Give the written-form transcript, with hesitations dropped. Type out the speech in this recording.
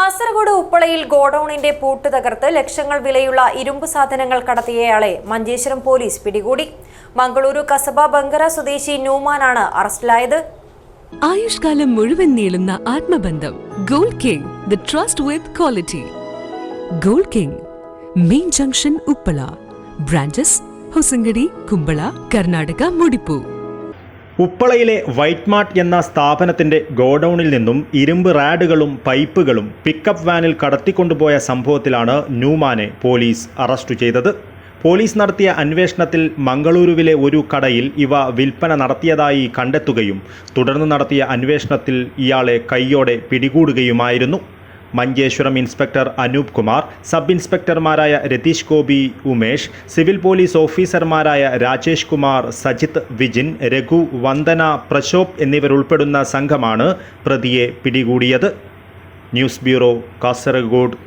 കാസർഗോഡ് ഉപ്പളയിൽ ഗോഡൌണിന്റെ പൂട്ട് തകർത്ത് ലക്ഷങ്ങൾ വിലയുള്ള ഇരുമ്പ് സാധനങ്ങൾ കടത്തിയയാളെ മഞ്ചേശ്വരം പോലീസ് പിടികൂടി. മംഗളൂരു കസബ ബങ്കര സ്വദേശി നൂമാനാണ് അറസ്റ്റിലായത്. ആയുഷ്കാലം മുഴുവൻ നീളുന്ന ആത്മബന്ധം. Gold King, the trust with quality. Gold King, main junction Uppala. Branches Hosangadi, Kumbla, Karnataka, Mudippu. ഉപ്പളയിലെ വൈറ്റ് മാർട്ട് എന്ന സ്ഥാപനത്തിന്റെ ഗോഡൌണിൽ നിന്നും ഇരുമ്പ് റാഡുകളും പൈപ്പുകളും പിക്കപ്പ് വാനിൽ കടത്തിക്കൊണ്ടുപോയ സംഭവത്തിലാണ് ന്യൂമാനെ പോലീസ് അറസ്റ്റ് ചെയ്തത്. പോലീസ് നടത്തിയ അന്വേഷണത്തിൽ മംഗളൂരുവിലെ ഒരു കടയിൽ ഇവ വിൽപ്പന നടത്തിയതായി കണ്ടെത്തുകയും തുടർന്ന് നടത്തിയ അന്വേഷണത്തിൽ ഇയാളെ കൈയോടെ പിടികൂടുകയുമായിരുന്നു. മഞ്ചേശ്വരം ഇൻസ്പെക്ടർ അനൂപ് കുമാർ, സബ് ഇൻസ്പെക്ടർമാരായ രതീഷ് ഗോപി, ഉമേഷ്, സിവിൽ പോലീസ് ഓഫീസർമാരായ രാജേഷ് കുമാർ, സജിത്ത്, വിജിൻ, രഘു, വന്ദന, പ്രശോഭ് എന്നിവരുൾപ്പെടുന്ന സംഘമാണ് പ്രതിയെ പിടികൂടിയത്. News bureau, Kasaragod.